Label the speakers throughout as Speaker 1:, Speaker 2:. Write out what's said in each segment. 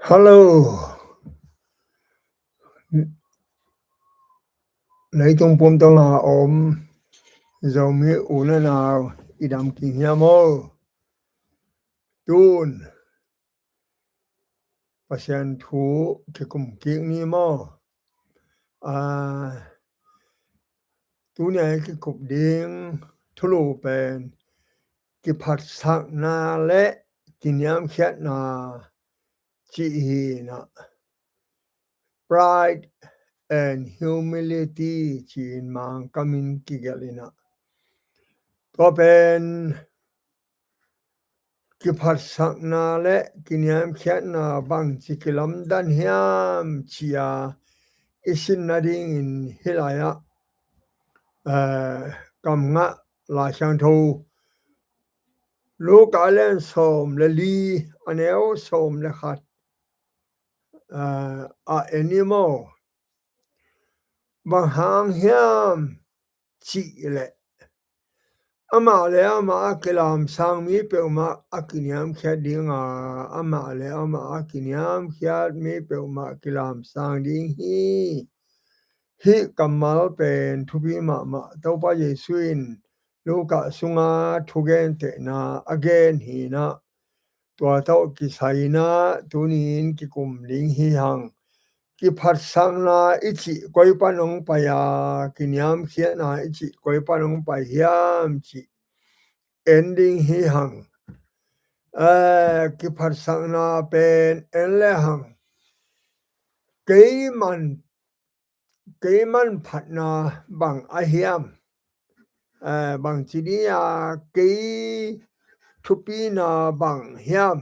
Speaker 1: Hello 你中半到下om zomi una na idam kinyamo tun pasien thu ke kum king ni mo tu ne ke kup ding thulu pen ki phat sak na le kinyam khet na chi hi na pride and humility chin mang kamin ki gelina to pen ki phat sak na le kinyam khet na bang chi kilam dan hiam chia isin na ding in hilaya kam nga la chang thu lu ka len som le li aneo som le khat anymore bang hang hiam chi le ama le ama akilam sang mi pe ma akinyam khet ding ama le ama akinyam khet mi pe ma kilam sang ding hi kamal pen thubi ma to pa yesuin luka sunga thugen te na again hi na tua to ki sai na tunin ki kum ling hi hang ki phat sang na ichi koi panong pa ya kinyam khet na ichi koi panong pa hiam chi ending hi hang ki phat sang na pen en le hang kei man phat na bang a hiam bang chi dia kei thupi na bang hiam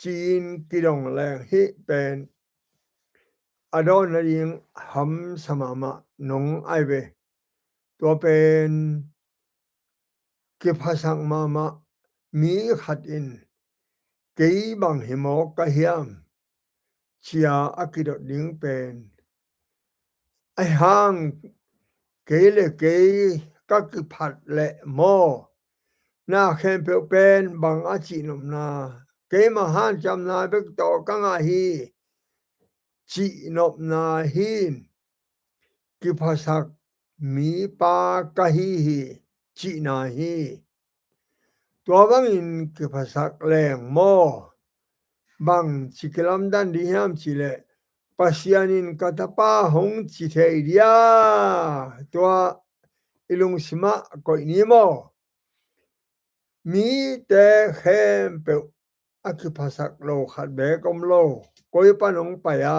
Speaker 1: chin kidong le hi pen adon na ding ham samama nong ai ve to pen ki phasang mama mi khat in kei bang himo ka hiam chia akidot ding pen ai hang kei le kei ka ki phat le mo na khen pe pen bang a chi nom na kei ma han cham na bek to ka nga hi chi nop na hin ki phasak mi pa ka hi chi na hi to bang in ki phasak leng mo bang chi kelam dan di hiam chi le pasianin katapa hong chi thei dia to ilung sima koi ni mo mi te khem pe aki phasak lo khat be kom lo koi panong pa ya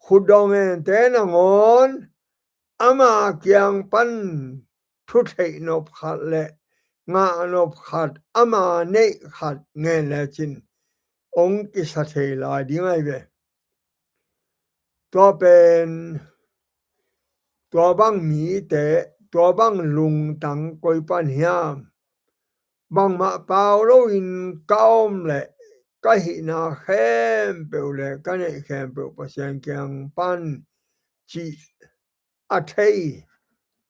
Speaker 1: khudong en te na ngon ama kyang pan thu thei nop khat le nga nop khat ama nei khat nge le chin ong ki sa thei la ding ai be to pen to bang mi te to bang lung tang koi pan hiam bang ma pao lo in kaom le ka hi na khem pe le ka nei khem pe pasien kyang pan chi a thei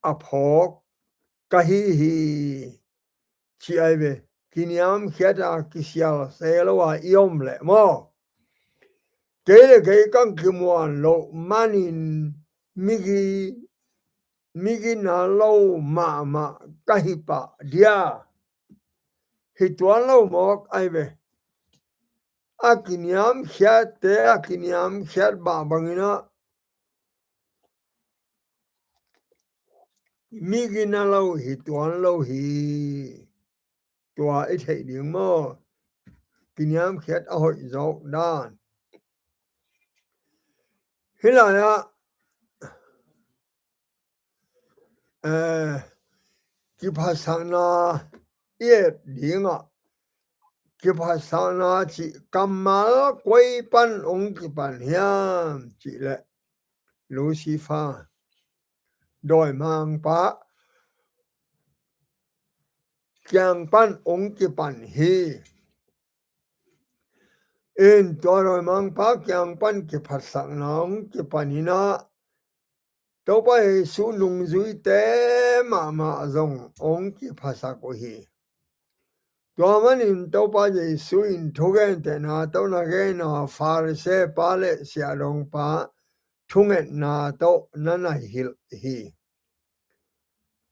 Speaker 1: a phok ka hi chi ai ve kinyam kheta kisial se lo wa iom le mo ke le ke kang kimwan lo manin migi na lo ma ka hi pa dia hi tuan lo mok ai ve akinyam khet ba bangina migi na lo hi tuan lo hi tua i thei ding mo kinyam khet a hoi zok dan hilaya ki phasana yet dinga ki phasana chi kamal koi pan ong ki pan hiam chi le lucifer doi mang pa kyang pan ong ki pan hi in toro mang pak yang pan ki phat sak nong ki panina to pa su lung zui te ma zong ong ki phasa ko hi to man in to pa je su in thogen te na to na ge na far se pa le sia rong pa thunget na to na na hil hi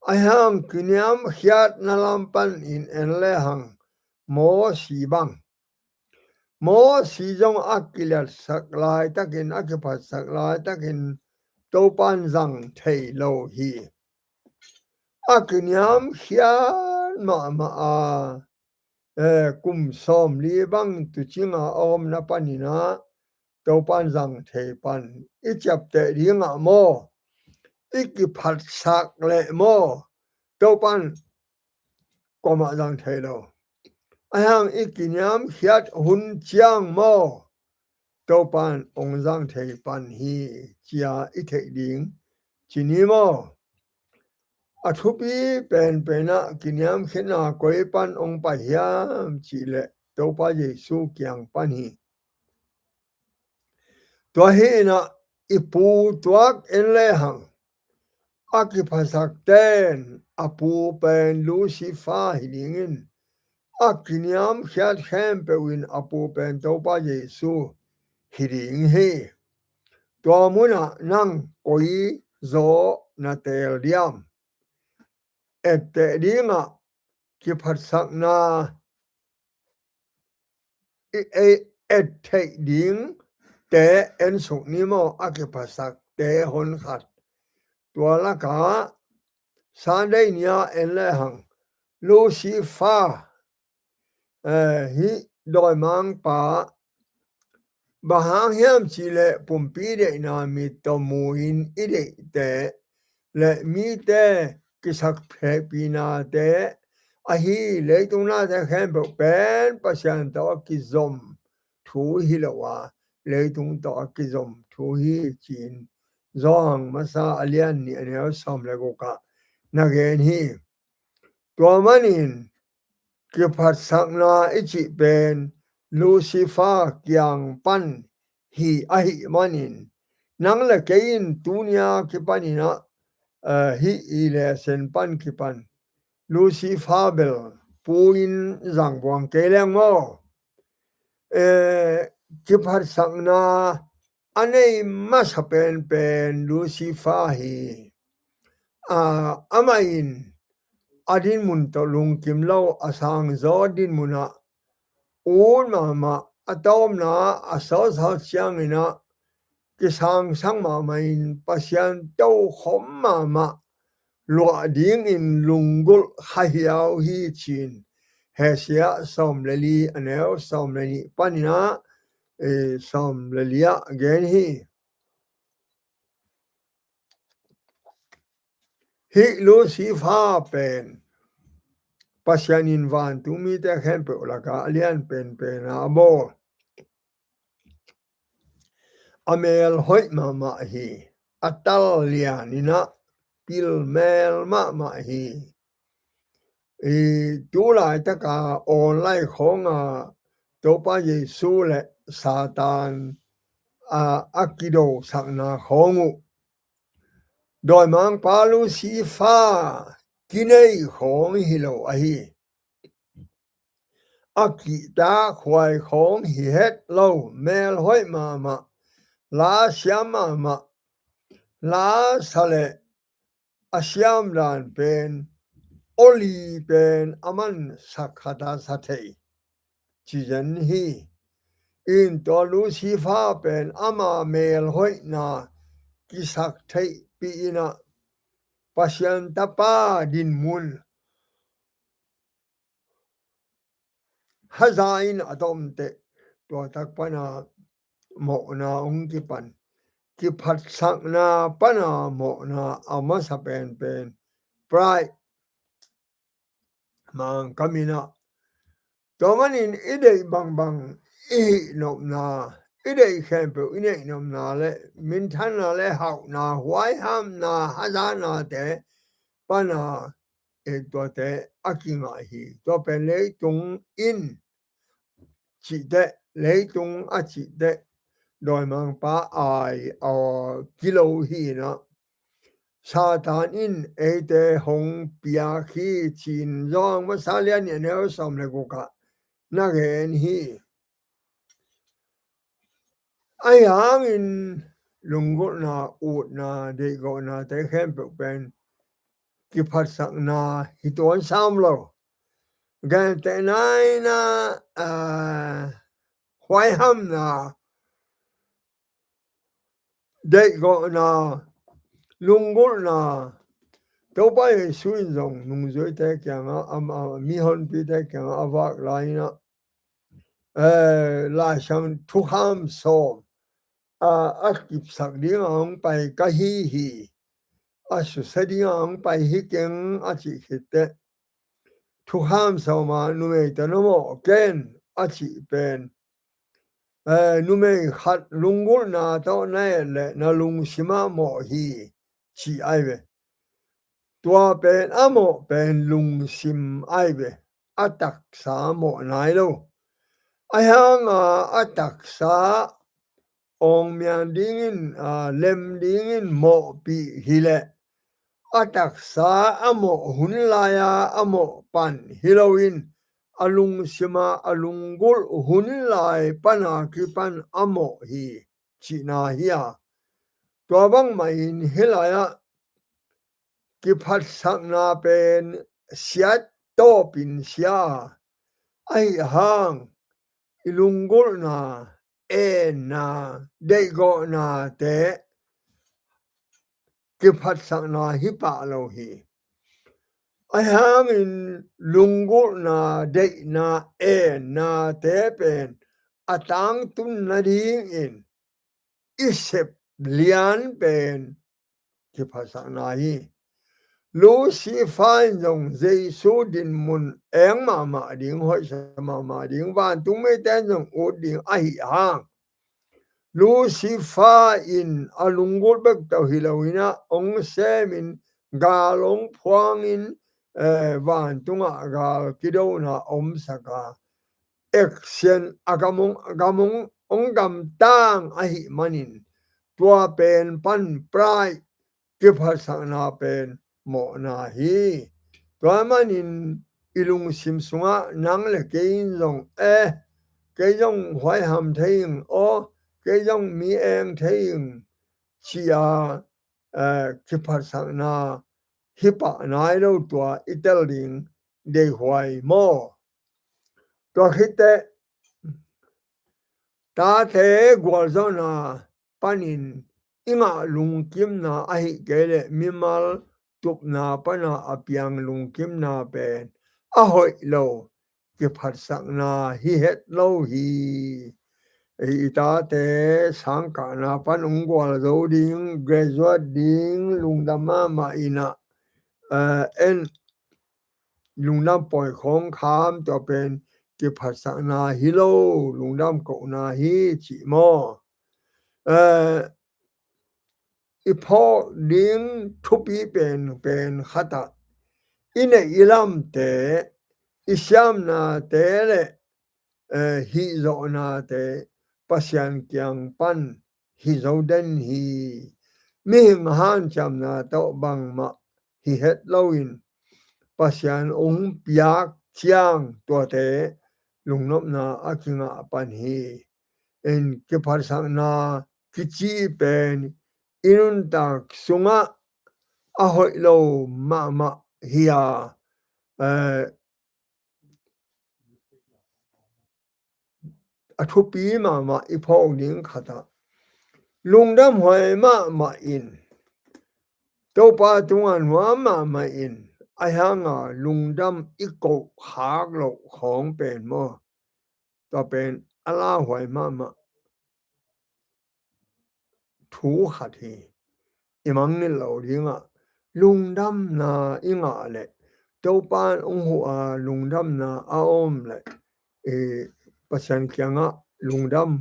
Speaker 1: ahang kinyam hiat na lampan in en le hang mo si bang mo si jong akilat saklai takin akipat saklai takin to pan zang thei lo hi akinyam hiat ma kum som li bang tu chinga om na panina to pan zang thei pan ichap te ringa mo ikipat sak le mo to pan koma zang thei lo ahang ikinyam hiat hun chiang mo to pan ong zang thei pan hi chia i thei ding chini mo athupi pen pena kinyam khena koi pan ong pa hiam chi le to pa jesu kyang pan hi to hi na ipu tuak en le hang akipasak ten apu pen lucifer hi dingin akinyam hiat hem pe win apu pen to pa jesu hi ding hi to muna nang koi zo na tel diam ette dinga ki phat sak na et thei ding te en suk ni mo aki phat sak te hon khat tua la ka san dei nia en le hang lucifer hi doi mang pa ba hang hiam chi le pum pi de na mi to mu in i de te le mi te ki sak phe pi na te a hi le tung na te khem pen pa sian to ki zom thu hi lo wa le tung to ki zom thu hi chin zong ma sa alian ni ne som le go ka na gen hi to manin ki phat sak na i chi pen lucifer kyang pan hi a hi manin nang le kein tunia ki panina hi ile sen pan ki pan lucifer bel puin zang buang keleng mo ki phat sak na anei mas pen lucifer hi amain adin mun to lung kim lo asang zo din muna un ma atom na aso so chiang ina ki sang ma main pasian to khom ma lo ding in lungul khahiao hi chin he sia som leli anel som leli panina som lelia again hi lucifer pen pasian in van tu mi te khem pe la ka alian pen na mo amel hoi ma hi atal lianina pil mel ma hi tu lai ta ka online khong to pa jesu le satan akido sakna khongu doi mang pa lucifer kinei khong hi lo a hi aki ta khwai khong hi het lo mel hoi ma la siam ma la sale asiam dan pen oli pen aman sakhata sathei chijan hi in to lucifer pen ama mel hoi na ki sak thei pi ina pasian tapa din mun hazain atom te to tak pana mo na ong ki pan ki phat sak na pana mo na ama sa pen pride mang kamina to manin ide bang i nom na ide khampe ine nom na le min than na le hau na wai ham na hazana te pana to te akinga hi to pen le tung in chi te lấy tung chỉ đệ đòi mang bá ai kilo hi nó sa tan in te hong pia khi chin zong ma sa lian ne ne som le ko ka na gen hi ai hang in lungo na ut na de go na te khem pe pen ki phat sak na hi ton sam lo gan te nai na hoai ham na de go na lungo na to ba suin zong nung zoi te kyang mi hon pi te kyang awak lai na la sang thu ham so kip sak ding ang pai ka hi su sa ding ang pai hi keng chi khite thu ham so ma nu me ta no mo ken chi pen nu me khat lungul na to na le na lung sima mo hi chi ai ve tua pen amo pen lung sim ai ve atak sa mo nai lo ai hang atak sa ong mian dingin lem dingin mo pi hile atak sa amo hun laya amo pan hiloin alung sima alunggul hun lai pana ki pan amo hi china hiya tua bang main hilaya ki phat sak na pen siat to pin sia ai hang ilunggul na na de go na te ki phat sak na hi pa lo hi ai hang in lunggul na de na na te pen atang tun na ding in isep lian pen ki phat sak na hi lu si fain dong zai su din mun eng ma ding hoi sa ma ding van tung me ten dong o ding ai hang lu si fa in alungul bek tau hilawina ong semin galong phuang in van tunga gal kido na om saka action agamong ong gam tang ai manin tua pen pan prai ki phasa na pen mo na hi tua manin ilung sim sunga nang le kein zong cái dòng hoài hàm thaying cái dòng mi em thaying chia ki phat sak na hi pa nai lo tua iteling de hoài mo tua khite ta the gwal zo na panin inga lung kim na ai kele mimal tup na pana apiang lung kim na pen a hoi lo ki phat sak na hi het lo hi ta te sang ka na pan ung gwal zo ding graduate ding lung dama ma ina en lung dam poi khong kham to pen ki phat sak na hi lo lung dam ko na hi chi mo i pho ding thupi pen khata ine ilam te isyam na te le hi zo na te pasian kyang pan hi zo den hi mi han cham na to bang ma hi het loin pasian ong piak chiang to te lung nop na akinga pan hi en ke phar sang na kichi pen inun tak sunga a hoi lo ma hiya a thu pi ma i pho ding khata lung dam hoi ma in to pa tungan wa ma in ai hanga lung dam i ko khak lo khong pen mo to pen ala hoi ma thu khat hi imang ni lo dinga lung dam na inga le to pan ong hu lung dam na a om le pasan kyanga lung dam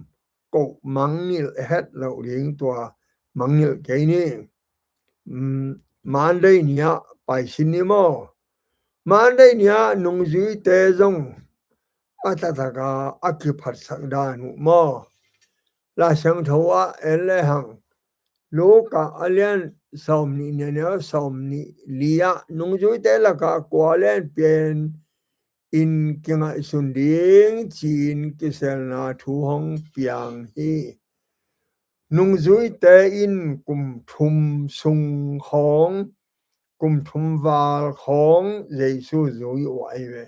Speaker 1: ko mangil het lo ding tua mangil ke ni Monday nia pai sin ni mo Monday nia nung zui te zong atataga akipat sakdanu mo la sang thawa elle hang loka alian somni ne somni lia nungjui te la ka kwalen pen in kinga sunding chin kiselna thu hong piang hi nungjui te in kum thum sung khong kum thum wal khong jesu zui wai ve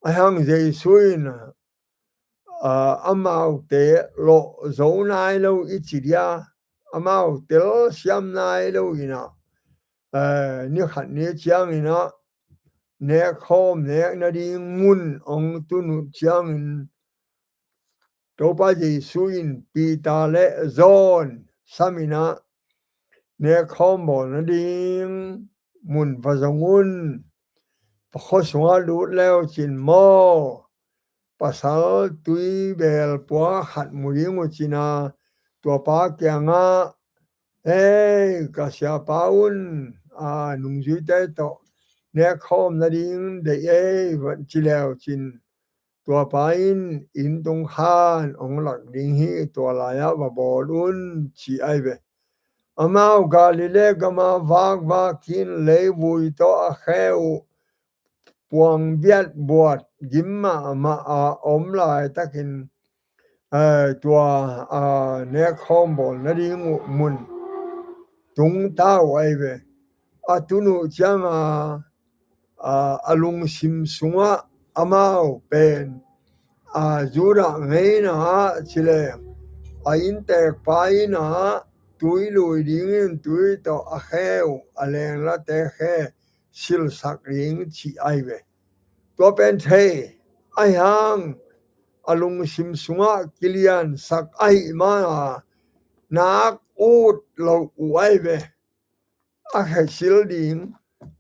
Speaker 1: ahang jesu na amau te lo zo nai lo ichiria amau tel siam nai lo ina ni khat ni chiang ina ne khom ne na di ngun ong tu nu chiang in to pa jesu in pi ta le zon samina ne khom bo na ding mun va zongun pa kho sunga lu leo chin mo pasal tui bel pwa khat muri ngo china to pa kya nga ka sia paun nungju te to ne khom na ding de van chi leo chin to pa in tong khan ong lak ding hi to la ya ba bolun chi ai ve amau galile gama wag wa kin le vui to a kheu puang biat buat gimma ma om lai takin tua ne khom bol na ding mun tung ta wai ve atunu chang alung sim sunga amau pen jura ngeina chile ain te pai na tui lui ding tui to a kheu aleng la te khe sil sak ring chi ai ve to pen the ai hang alung sim sunga kilian sak ai ma nak ut lo uai ve a khe sil ding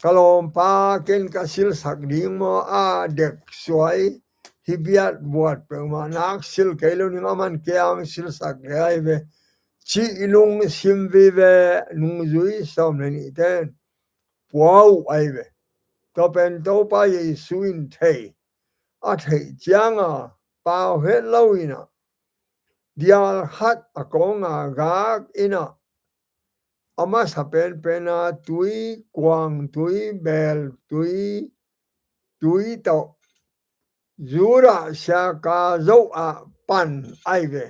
Speaker 1: kalom pa ken ka sil sak ding mo dek suai hibiat buat pe ma nak sil kailo ni man kyang sil sak ai ve chi ilung sim ve ve nung zui som ni ten wow ai ve to pen to pa ye suin the a the chiang pa he lo ina dial hat a konga gak ina ama sapen pena tui kwang tui bel tui to zura saka zo pan ai ve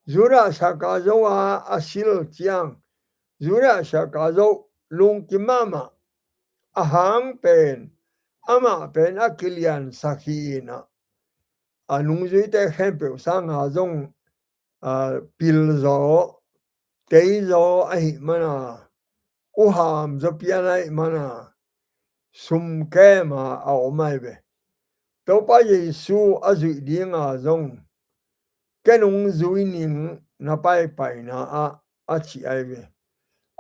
Speaker 1: zura saka zo asil chiang zura saka zo lung kimama ahang pen ama pen akilian sakhina anung zui te hempe sang zong pil zo tei zo ai mana uham zo pianai mana sum ke ma au mai ve to pa yesu azui dinga zong kenung zui ning na pai pai na a chi ai ve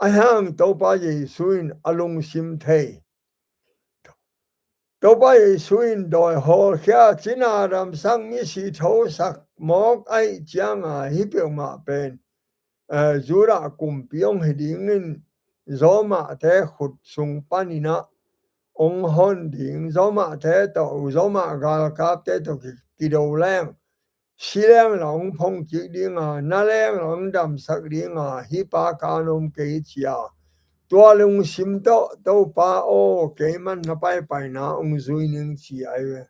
Speaker 1: ahang to pa yesu in alung sim thei to pa yesu in doi hol kha china ram sang mi si tho sak mok ai chiang hi pe ma pen zura kum piong heding in zoma te khut sung panina ong hon ding zoma te to zoma gal kap te to ki do lang si lang long phong chi ding na lang long dam sak ding hi pa kanom ke chia tua lung sim to pa o ke man na pai pai na ong zui ning chi ai ve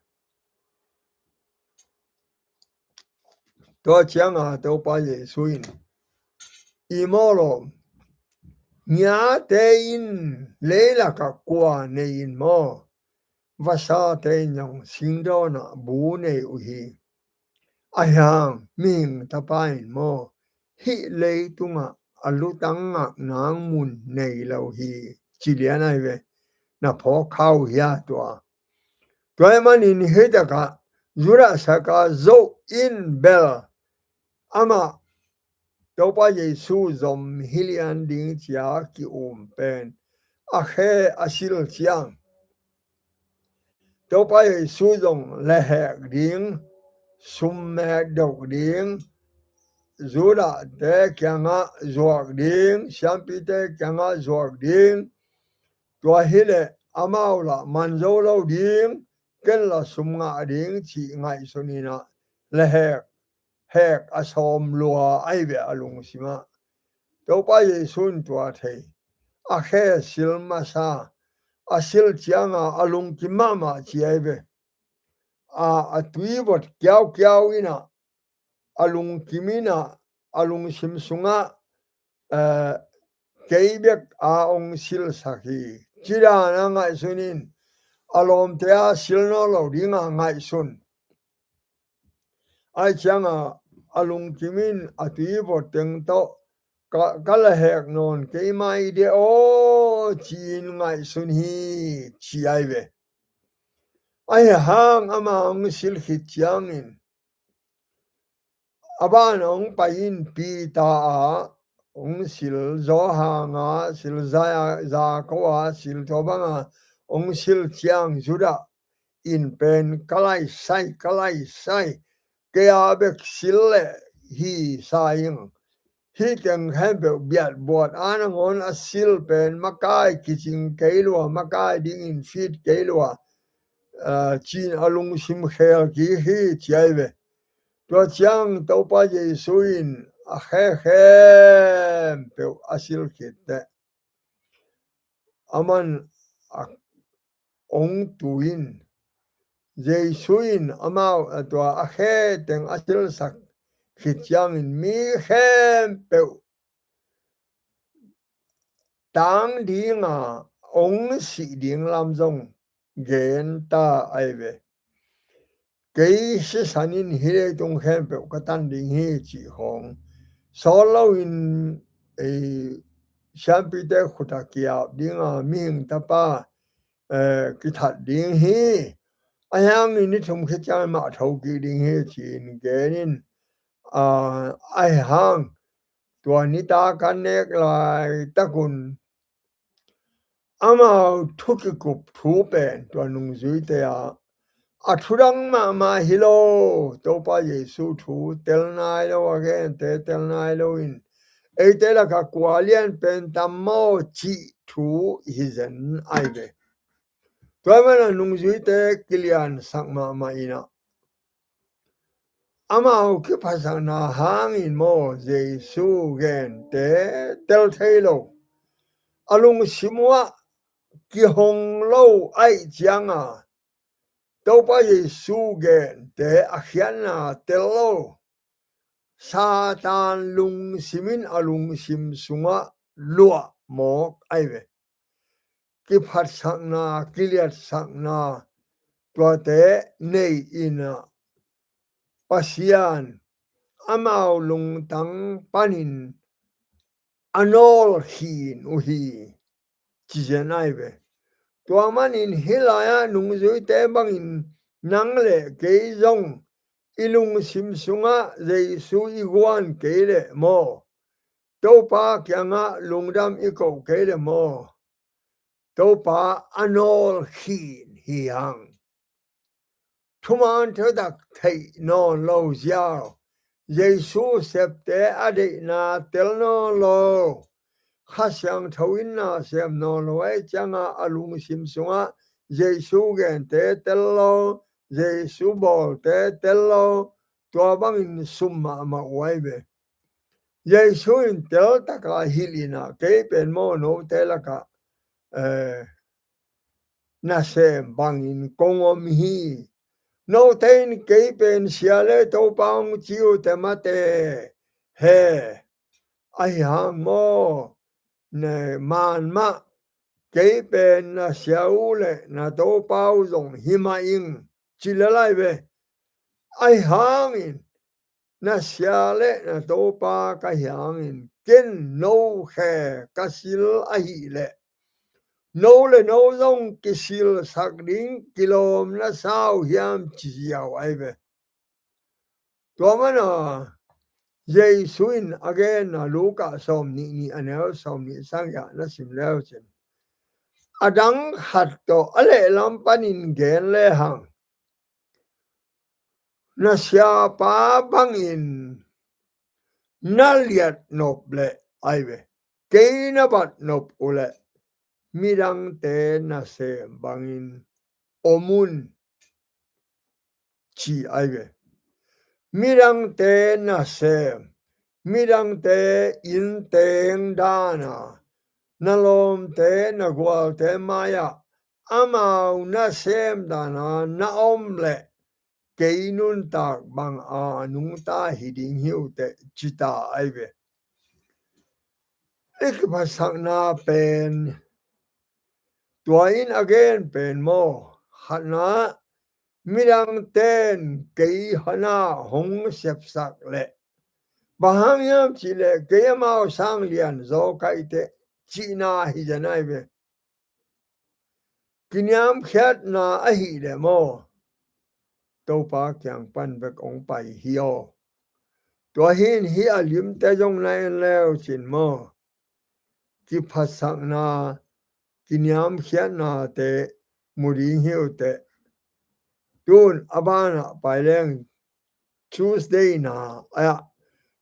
Speaker 1: to chiang to pa ye suin imolo nya te in leila ka kwa ne in mo vasa te nyong singdo na bu ne u hi ayang ming tapain mo hi le tunga alutanga nang mun nei lo hi chilian ai ve na pho khau ya to man in heta ka zura saka zo in bel ama to pa yesu zom hilian ding chia ki pen a khe asil chiang to pa yesu zong le hek ding sum me dok ding zura te kyanga zuak ding champi te kyanga zuak ding to hile amaula manzo lo ding ken la sumnga ding chi ngai sunina le hek asom lua ai be alung sima to pa yesun tua thei a khe sil ma sa asil chianga alung ki mama chi ai be atui bot kyau ina alung kimina alung simsunga keibek ong sil sakhi chira na ngai sunin alom tea silno lo ringa ngai sun ai changa alung kimin atui bot teng to kala hek non ke mai de o chin ngai sun hi chi ai ve ai hang ama ong sil khit chiangin aban ong pain pi ta ong sil zo ha nga sil za ko sil thobanga ong sil chiang juda in pen kalai sai ke abek sil le hi saing hi teng hembe biat bot anangon asil pen makai kiching keilwa makai ding in feed keilwa chin alung sim khel ki hi chiaive to chiang to pa jesuin a khem pe asil khite aman ong tuin jesuin amao to a khe teng asil sak khichiang in mi khem pe tang dinga ong si ding lam jong gen ta ai ve kei se sanin hire tong khem pe ka tan ding hi chi hong so lo in champi de khuta kia dinga ming ta pa ki that ding hi ayang ni thum khe cha ma thau ki ding hi chin genin ai hang tua ni ta kan nek lai takun ama thuki kup thu pen tua nung zui te athurang ma hilo to pa yesu thu tel nai lo again tel nai lo in ei te la ka kwalian pen tammo chi thu hizen ai be to mana nung zui te kilian sakma ma ina ama ki phasana hang in mo yesu gen te tel thailo alung simwa ki hong lo ai chianga to pa yesu gen te akhiana telo satan lung simin alung sim sunga lua mok ai ve ki phat sakna kiliat sakna to te nei ina pasian amao lung tang panin anol hin uhi chi jenai ve to manin hilaya nung zui te bangin nangle ke jong ilung sim sunga jesu igwan kele mo to pa kyanga lungdam iko kele mo to pa anol hin hiang thuman thodak thai non lo jiao jesu septe ade na telno lo khasyang thawin na sem no loi changa alung sim sunga jesu gen te tello jesu bol te tello to bang in summa ma waibe jesu in tel taka hilina ke pen mo no telaka na sem bang in kongom hi no ten ke pen siale to pang chiu te mate he ai hang mo ne man ma ke pen na siaule na to pau zong hima ing chilalai be ai hang in na siale na to pa ka hang in ken no khe kasil ai le no zong kisil sak ding kilom na sao hiam chi yaw ai be to mana jesuin again na luka som ni anel som ni sang ya na sim leo chen adang khat to ale lam panin gen le hang na sia pa bangin naliat noble aive keina bat nop ule mirang te na se bangin omun chi ai ve mirang te na se mirang te in teng dana nalom te na gwal te maya amau na sem dana na omle keinun tak bang anung ta hiding hiu te chita ai ve ik pasak na pen ตัวอิน again เป็นโมหันะมิดังเต้นเกยหนาหงเสียบสักเละบางยามจิเลเกยมาสร้างเลียนโซไกเตจีนาฮิจะนายเวกินยามแคดนาอหิเลโมตัวปากอย่างปันเบกองไปฮิโอตัวหินฮิอลิมแต่จงในแล้วจินโมกิพัสสักนากินยามแคดนาเตมุริหิวเตตูนอบานะไปแรง Tuesday นา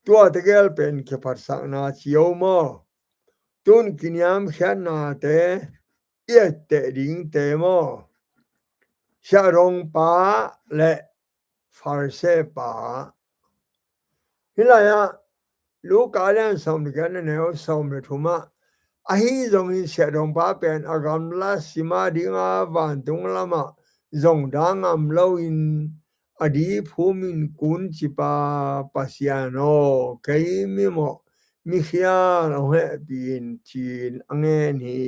Speaker 1: ตัวตะเกลเป็นกิพัสสักนาชิโอโมตูนกินยามแคดนาเตเอียเตดิงเตโมชะรงปาและฟาริเซปาฮิลายะลูกาเลนสมกันเนวสมทุมะอหิจงชะรงปาเป็นอากำลาสิมาดิงาวันตุงละมะจงดางอำโลอินอดีภูมินกุนจิปาปัสยาโนเกยมิโมมิขยาโนเฮปินจีนอังเงนี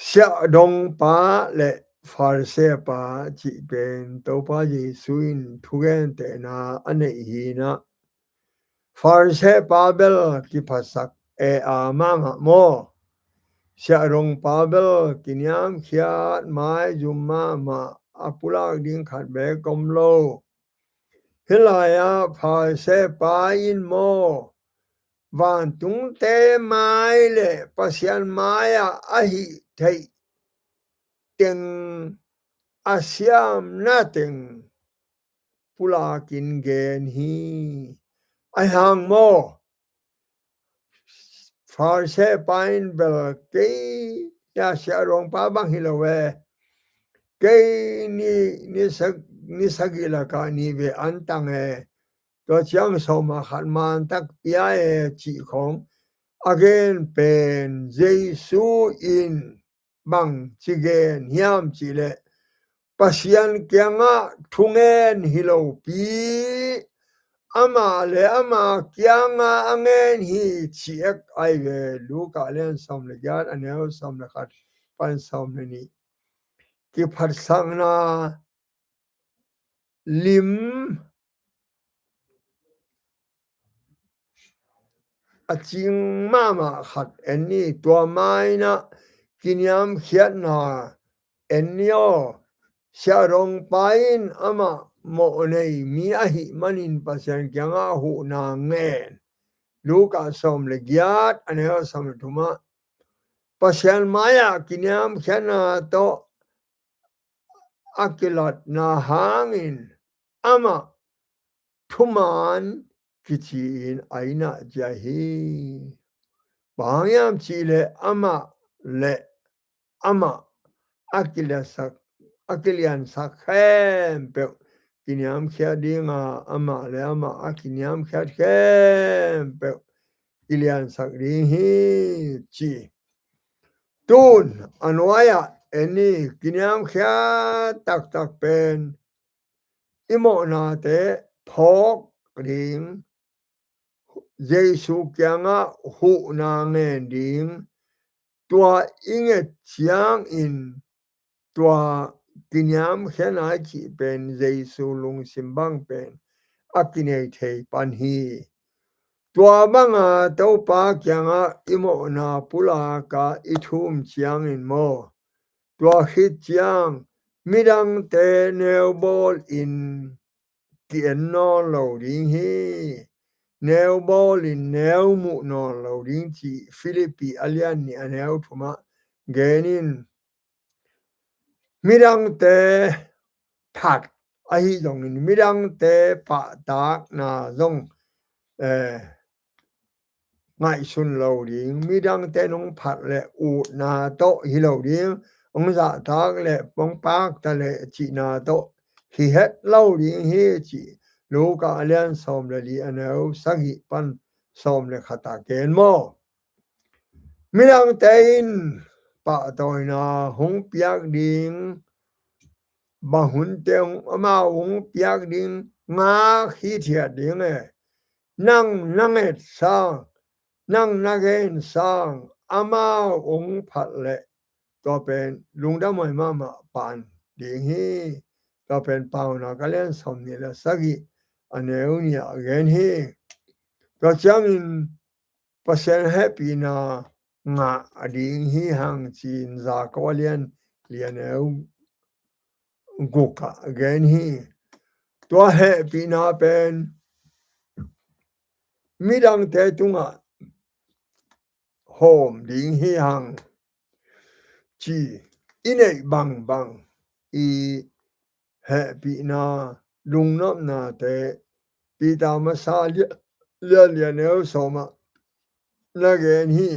Speaker 1: ชะดงปาและฟาริเซปาจิเป็นตัวปาเยซูอินทุเกนเตนาอเนหีนะฟาริเซปาเบลกิพัสสักอามังโมชะดงปาเบลกินยามขยาดไม้จุมมาอปุลากดิงขัดเบกมโลฮิลายะฟาริเซปาอินโมวันตุงเตไม้เลปัสยันไม้อหิไทต็งอาเซียมนาเต็งปุลากินเกนฮีไอหังโมฟาร์เซปายน์เบลเกยยาเสียรงปาบังฮิโลเวเกยนิสกิลกานีเวอันตังเอตัวเชียงสมาขันมันตักปียจิของ again เป็นเยซูอินบังจิเกนยามจิเลปัสยันเกียงะทุงเงินฮิโลปีอามาเลอามาเกียงะอังเงินฮิจิเอกไอเวลูกาเลนสมเลกาอันเนวสมเลกัดปันสมเลนีกิพัดสังนาลิมอจิงมาขัดอันนี้ตัวไม้นะกินยามเขียนนาอันนี้ชะรงปายนอามาโมเนยมีอหิมันินปัสยันเกียงะหูนางเงินลูกาสมเลกยาดอันนี้สมทุมะปัสยันมายากินยามเขียนนาโตอักิลัดนาหางินอามาทุมานกิจินไอนะจาฮีบางยามชีเลอามาเลอามาอักิลินสักแคมเปกินยามเขียดิงอามาเลอามาอักินยามเขียแคมเปกิลินสักดิงฮีจีตูนอันวายะอันนี้กินยามเขียตักเป็นอิโมนาเตพอกดิงเยซูเกียงะหูนางเงินดิงตัวอิงเจียงอินตัวกินยามเขียนาจิเป็นเยซูลุงสิมบังเป็นอากินเทปันฮีตัวบังเต้าปาเกียงะอิโมนาปุลากาอิทุมเจียงอินโมตัวฮิตเจียงมิดังเตเนวบอลอินเกียนนอโลดิงฮีเนวบอลอินเนวมุนอโลดิงจีฟิลิปปีอเลียนนี่อันเนวทุมะเกนินมิดังเตผัดอหิจงอินมิดังเตปะตากนาจงง่ายสุนโลดิงมิดังเตนงผัดและอูนาโตฮิโลดิง องศาทากและปองปากทะเลจีนาโตฮิเฮ็ดเล่าลิงเฮจีโลกาเลียนสอมเลลีอันเอาสักิปันสอมเลขตาเกนโมมิลังเตนปะตอยนาหงเปียกดิงบะหุนเตงมาหงเปียกดิงงาขี้เทียดิงนั่งเอ็ดสร้างนั่งนักเอนสร้างอามาองผัดและก็เป็นลุงดำมวยมาปานดิงฮีก็เป็นปาวนากาเลียนสมนี่ละสักิอันเอวเนี่ยเกนฮีก็จะมีเปอร์เซ็นต์แฮปปี้นางาดิงฮีหังจีนจากวเลียนเลียนเอวกุกะเกนฮีตัวแฮปปี้นาเป็นมิดังเตตุงะโฮมดิงฮีหังจีอินเอบังอีแฮปปี้นาลุงนบนาเตปีตามาซาเลียนเอวสมะนาเกนฮี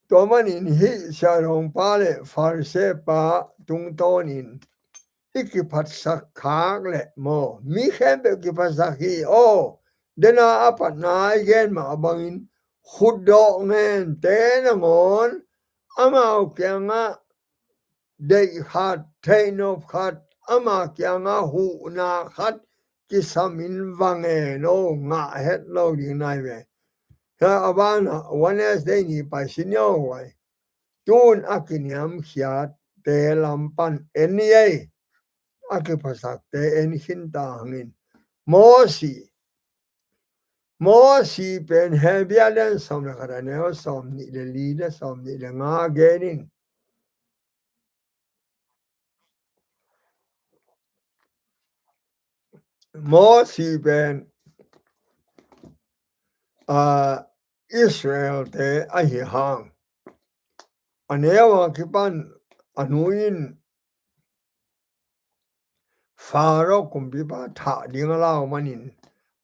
Speaker 1: ตัวมันอินฮีชารงปาเลฟาร์เซปาตุงตอนินอิกิพัสสักขากและโมมีแค่เบกิพัสสักฮีโอเดนาอปัตนายเกนมาบังอินขุดดอกเงินเตนงอนอามาเกียงะเด็กขัดเทนบขัดอามาเกียงะหูนาขัดกิสามินวังเอโนงะเฮ็ดโลดิงนายเวถ้าอบานะวันนี้ได้นี่ไปสิเนียวไว้ตูนอักนิยมขียดเตลัมปันเอ็นเออักภาษาเตเอ็นหินตาหินโมซีเป็นเฮเบียเลนสมละกันเนวสมนี่เลลีเลสมนี่เลงาเกนินโมซีเป็นอิสราเอลเตอหิฮังอันเนวคิปันอนุอินฟาโรกุมปิปาถาดิงลาวมันิน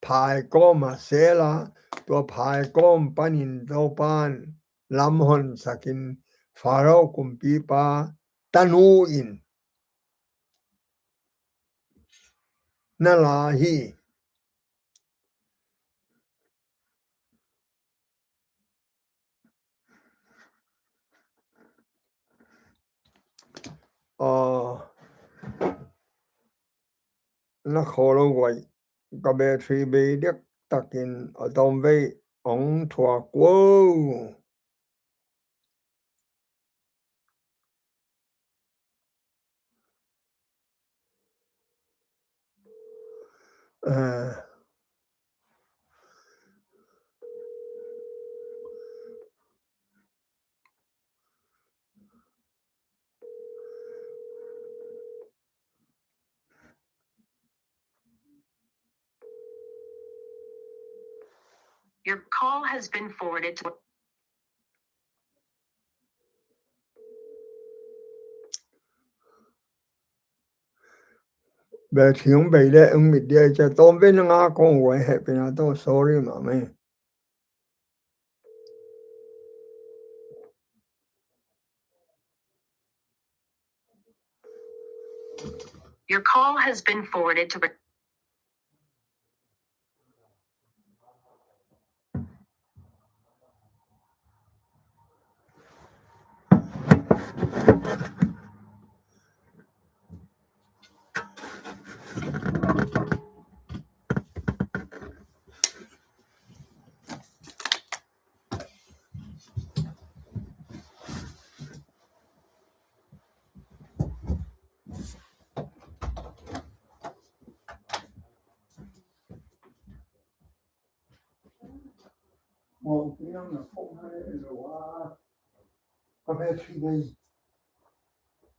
Speaker 1: ภายก้มมาเสลาตัวภายก้มปานินโตปานลำหนสกินฟาโรกุมปิปาตนูอินนาลาฮีนักโคโลไว้กับเบทรีเบเด็กตักินอตอมเวองถั่วกว
Speaker 2: Your call has been forwarded to
Speaker 1: เบทิงเบเลมิดเดียจะต้มเป็นงากงไว้ให้เป็นอาโต sorry มาไหม
Speaker 2: Your call has been forwarded to
Speaker 1: มองที่นั่นน่ะพวกให้หรือว่าก็แม่ที่ได้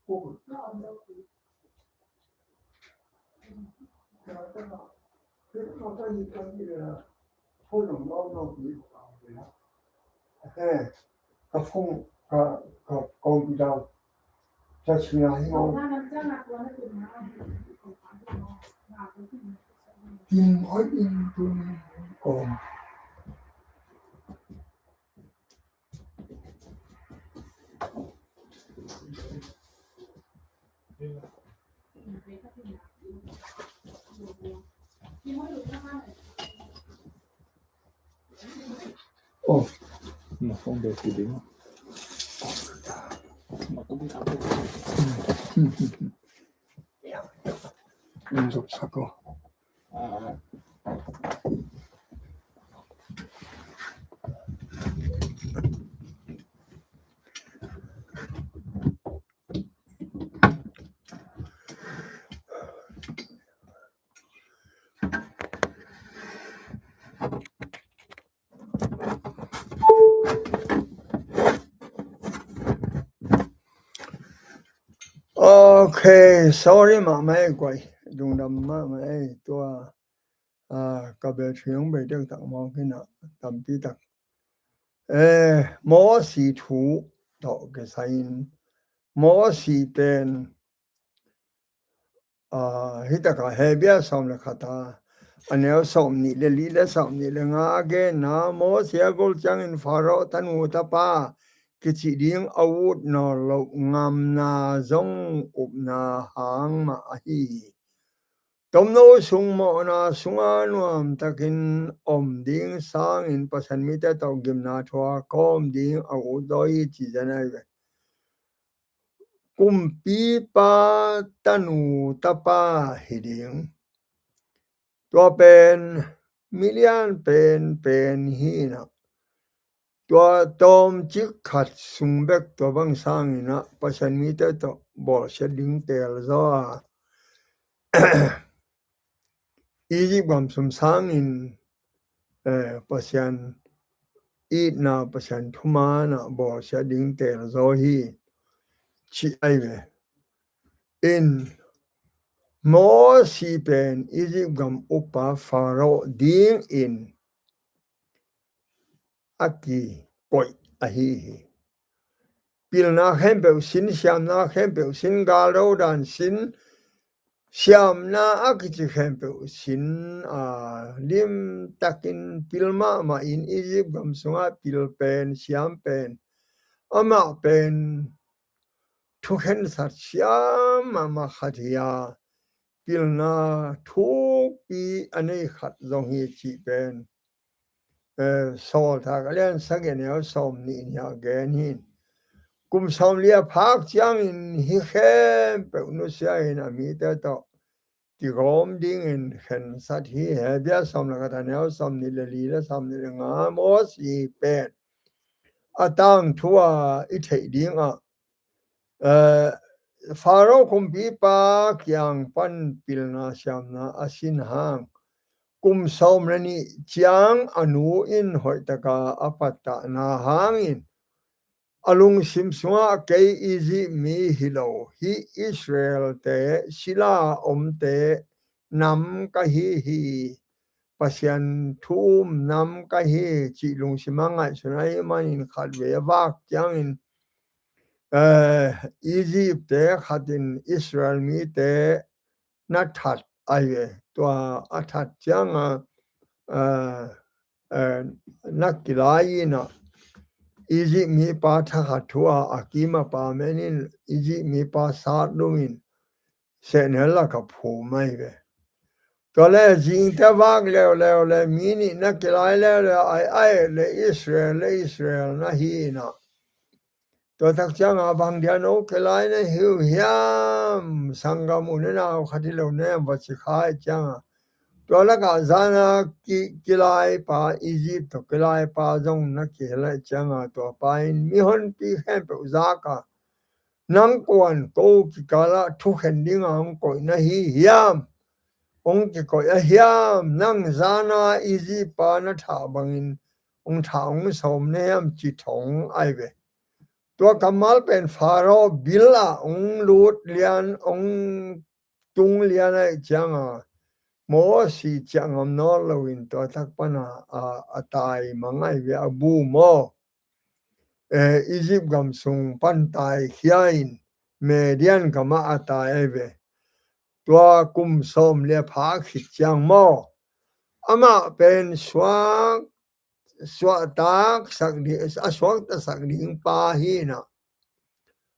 Speaker 1: พวกเราคือเราต้องมีคนที่พูดของเราดีกับพวกกับกองบิดาจะเชื่อให้เรากินหอยอินตุนกอง Oh,
Speaker 3: ma fonde più di no. Ma come capo?
Speaker 1: 연속 사고. Okay, sorry 嘛ไม่กวยดุงดำมาไม่ตัวกะเบเชียงไปเด็กตักมองขึ้นน่ะตำปีตักหมอสีถูดอกกะไซนหมอสีเป็นฮิตกะเฮเบียสอมละคตาอันเนวสอมนี่เลลีเลสอมนี่เลงาเกนาหมอเสียกลจังอินฟาโรตันูตะปากิจิดิงอาวุธนอลงามนาจงอุบนาหางมาฮีตมโนสุงโมนาสุงานวมตะกินอมดิงสางอินปัสมิตะตอกิมนาทวาคอมดิงอาวุธดอยจิจนัยเวกุมปีปาตนูตะปาหิดิงตัวเป็นมิเลียนเป็นฮีนะตัวตอมจิกขัดสุงเบกตัวบังสร้างนะปัสมิตะตอบอเสดิงเตลซออียิปต์บัมสุมสร้างอินปัสยันอีดนาปัสยันทุมานะบอเสดิงเตลซอฮีชิไอเวอินมอสีเป็นอียิปต์กัมอุปาฟาโรดิงอินอากีกอยอาฮีปิลนาเข้มเปวสินชามนาเข้มเปวสินกาโรดันสินชามนาอากิจิเข้มเปวสินลิมตักินปิลมาอินอียิปต์กัมสุงาปิลเป็นชามเป็นอามาเป็นทุกเห็นสัตชามมาขัดยาปิลนาทุกปีอันนี้ขัดจงฮีจิเป็นโซทากเลียนสักเนียวสมนี่ยาเกนินกุมสมเลียพักจังอินฮิเข้มเปนุเสียอินอามีเตตอที่กรมดิ้งอินเห็นสัตฮีเฮเบียสมละกะตาเนียวสมนี่เลลีและสมนี่งามอสีเป็นอตังทัวอิเทดิ้งฟาโรคุมปีปาเกียงปันปิลนาชามนาอสินหางกุมสมระนี่จังอนุอินหอยตะกาอปัตตะนาหางอินอลุงสิมสวะเกอีจิมีฮิโลฮิอิสราเอลเตศิลาอมเตนำกะฮีปัสยันทุมนำกะฮีจิลุงสิมังไงสุนัยมันอินขัดเววักจังอินอียิปต์เตขัดอินอิสราเอลมีเตนัดทัดไอเวตัวอัทัดจังนักกีฬาอีนะอียิปต์มีปาทหัทัวอากิมาปาเมนินอียิปต์มีปาซาดลุมินเสนเฮลกับผูไม่เวตัวแรกจริงแต่วากแล้วมีนี่นักกีฬาแล้วไอเลอิสราเอลนะฮีนะตัวทักจังบางเดียนโอกีฬาเนี่ยหิวเฮียมสังกามุนนะขัดที่เราเนี่ยวัชิขายจังตัวละก็ซานากีฬาปาอียิปต์กีฬาปาจงนักกีฬาจังตัวไปมีคนปีแห่งเปอุจากานังกวนโกกิกาละทุกแห่งดิ้งอังกอยนะฮีเฮียมองกิกอยเฮียมนังซานาอียิปต์ปานะถาบังอินองถาองสมเนียมจิตองไอเวตัวกำมัลเป็นฟาโรบิลลาองลูดเลียนองตุงเลียนไอจังโมสีจังอมนอลวินตัวทักปนาตายมังไอเวอบูโมอียิปต์กัมสุงปันตายขี้อินเมเดียนกัมตายเวตัวกุมสมเลียพาขิจังโมอามาเป็นสวตักสักดีสวตักสักดิงปาฮีนะ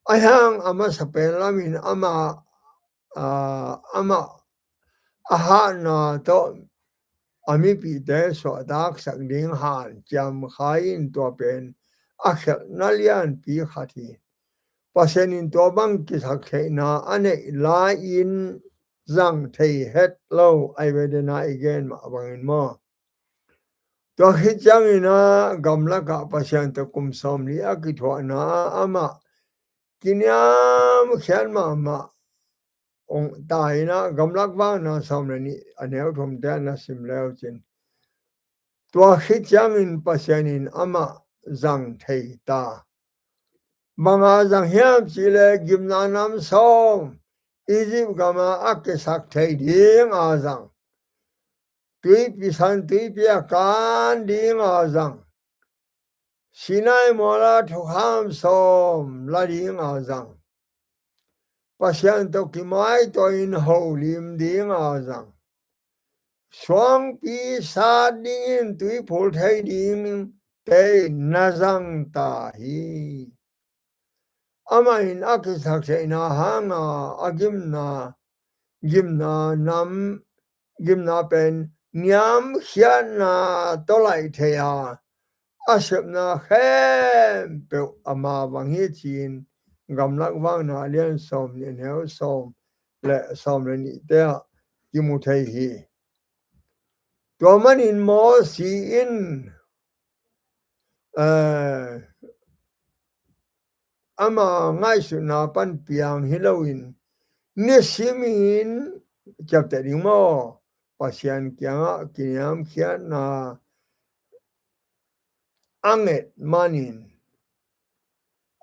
Speaker 1: ไอหังอามาสเปนลามินอามา ama aha na to ami pi te so dak sak ding han jam khain to pen akhel nalian pi khati pasenin to bang ki sak na ane la in zang thei het lo ai vedena again ma bangin mo to hijang ina gamla ka pasen to kum som li akithwa na ama kinyam khan ma ong tai na gamlak ba na som ni aneu thom ta na sim leo chin to hijang in pasenin ama zang thei ta manga zang hiam chile gimna nam som Egypt gama akke sak thei ding a zang tui pisan tui pia kan ding a zang Sinai mola thukham som la ding a zang Pasyan to kimai to in holim ding a zang Swang pi sa ding tui phul thei ding te nazang ta hi ama in akke sak thei na hanga gimna nam gimna pen nyam khiana tolai thea asepna khem pe ama wangi chin gamlak wang na lian som ni neu som le som le ni te kimu thei hi to man in mo si in ama ngai su na pan piang Halloween nisimin chapte ding mo pasyan kiam khian na anget manin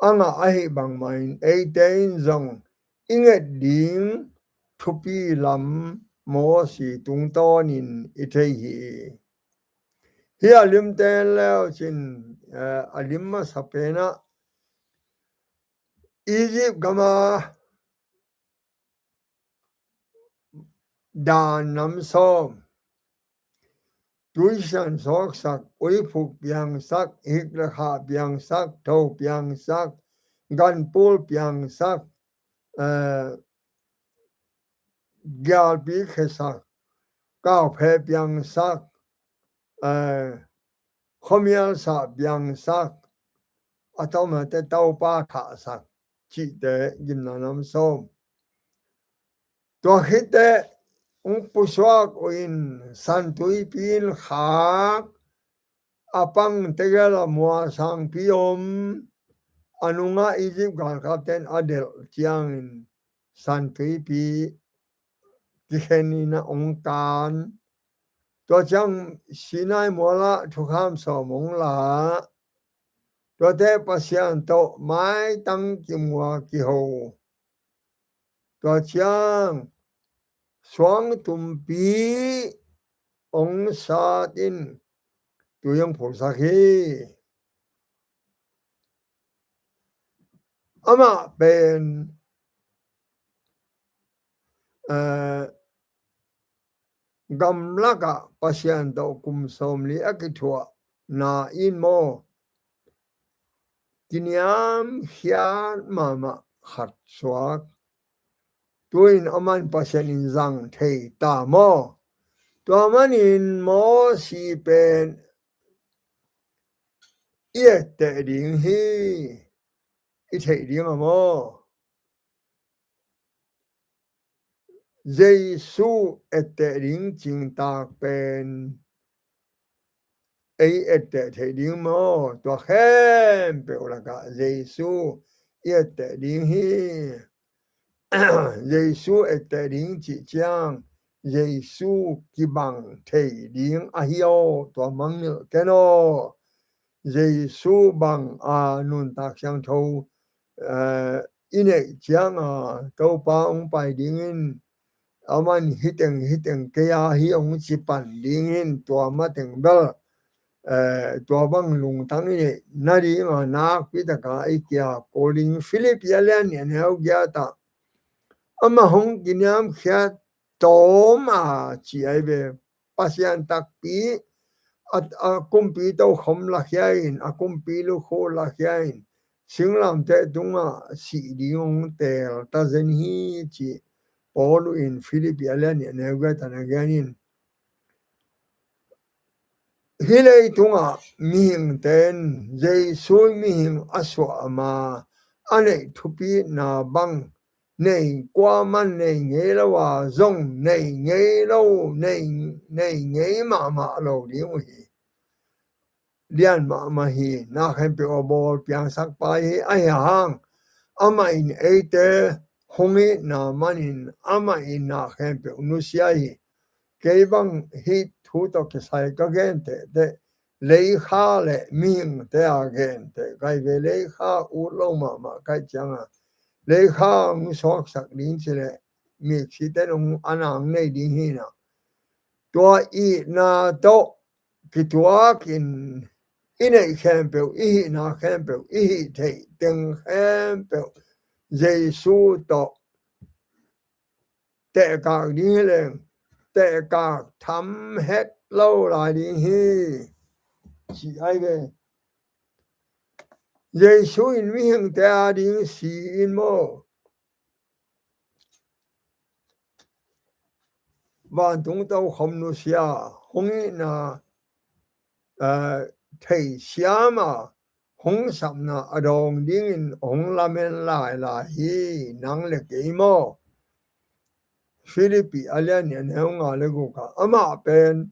Speaker 1: anga ahi bang main eitain zong inget ding thupi lam mo si tung tonin ithei hi alim ten leo chin alim ma sapena Egypt gama dan nam som tuisan sok sak ui phuk piang sak hik rakha piang sak thau piang sak gan pul piang sak gyal pi khesak kao phe piang sak khomial sa piang sak atoma te tau pa tha sak chi te gimna nam som to hite puswak in santui pil khak apang tegala mua sang piom anunga Egypt gal kapten adel chiang in santui pi dikhenina ongtan to chang Sinai mola thukham somong la to te pasyan to mai tang kimwa ki ho to chang Swang tumpi ong sa tin tuyang phosakhi ama ben gamlaka pasyan to kum somli akithwa na in mo kinyam hian mama khat swak tuin aman pasyan in zang thei ta mo to man in mo si pen ye te ding hi i thei ding mo Jesu ette ding ching ta pen ei ette thei ding mo to khem pe ulaka Jesu ette ding hi Jesu ette ding chi chang Jesu ki bang thei ding a hiao to mang keno Jesu bang a nun tak chang tho ine chiang a to pa ong pai ding in aman hiteng kaya hi ong chipan ding in to ma teng bel to bang lung tang ni nari ma nak pi ta ka ai kya calling Philip yalian ne hau gya ta ama hong ginyam khya tom a chi ai be pasyan tak pi at kumpi to khom la khain akumpi lu kho la khain singlam te dunga si diong tel ta zen hi chi Paulo in Philippi alani negatan again hilay tunga mihing ten Jesus mihing aswa ma anay thupi na bang nei kwa man nei ngelawa zong nei ngelo nei ngei ma lo liu hi lian ma hi na khen pe obol piang sak pa hi ai hang ama in ate hongi na manin ama in na khen pe unusia hi ke bang hi thu to ke sai ka gen te de lei kha le ming te a gen te kai ve lei kha u lo ma kai chang a lei kha mu sok sak lin che le mi chi te nong anang nei ding hi na to i na to ki tua kin inai khen pe i na khen pe i te teng khen pe Giêsu to te ka ni le te ka tham het lâu lại đi hi chỉ ai về Giêsu in mi hằng te a đi si in mo van tung tàu không nu xia hong na thầy xia mà hong sắm na adong ding in hong la men lại hi nang le ke mo Philippi alian ne hong a le go ka ama pen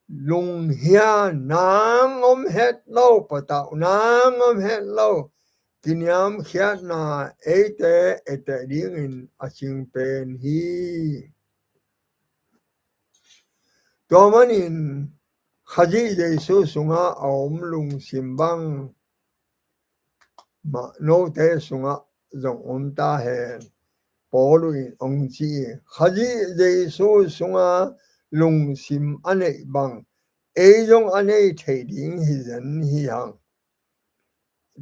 Speaker 1: lung hia nang het lâu patau nang het lâu kiniam khiat na ete ding in aching pen hi tomanin khaji Jesu sunga om lung simbang ma no te sunga zong om ta hen Paulo in ong chi khaji Jesu sunga lung sim ane bang jong ane thei ding hi zan hi hang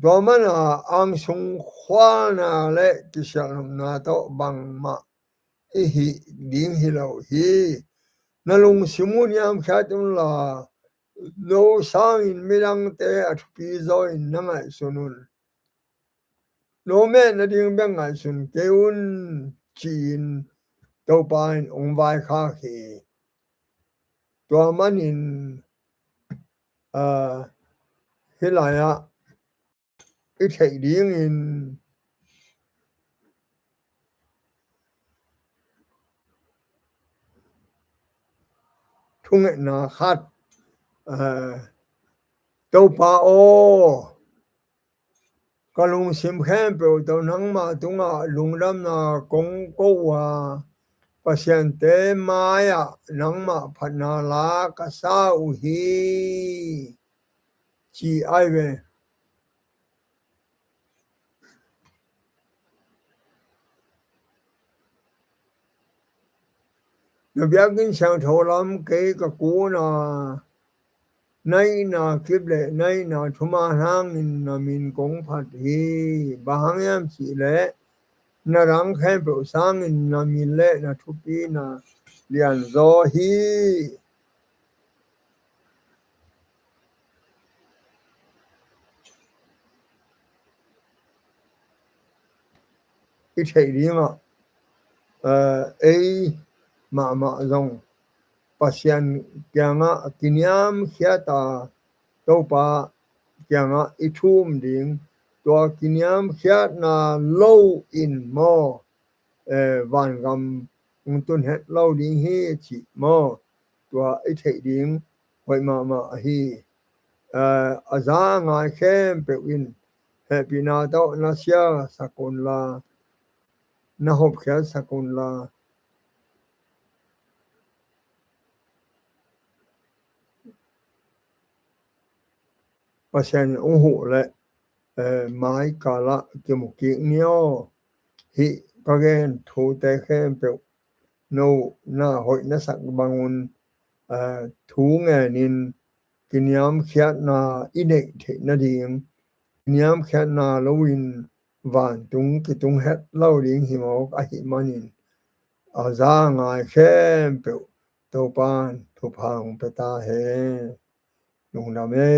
Speaker 1: domana ang sung khwa na le kisam na to bang ma hi ding hi lo hi na lung simun yam khatum la no sang in mirang te atpi zo in nangai sunun no me na ding bang ngai sun keun chin to pain ong vai kha khi to manin hilaya i thei ding in thung na khat to pa o kalung sim khem pe to nang ma tunga lungram na kong ko wa pasyente maya nang ma phana la ka sa u hi chi ai ve na bia kin sang tho lam ke ka ku na nai na kip le nai na thuma hang in na min kong phat hi bahang yam chi le na rang khem pe sang in na min le na thupi na lian zo hi i thei ding a ma zong pasien kyanga kiniam khiata topa kyanga ithum ding to kiniam khiat na low in mo van gam tun het low ding hi chi mo to i thei ding hoi ma hi aza ngai khem pe in happy na to na sia sakon la na hop khia sakon la pasien hu le mai kala ke mu ki nio hi ka gen thu te khem pe no na hoi na sak bangun thu nge nin kiniam khiat na ine the na ding kiniam khiat na lowin van tung ki tung het lo ding hi mo a hi manin aza ngai khem pe to pan thu phang pe ta he nong na me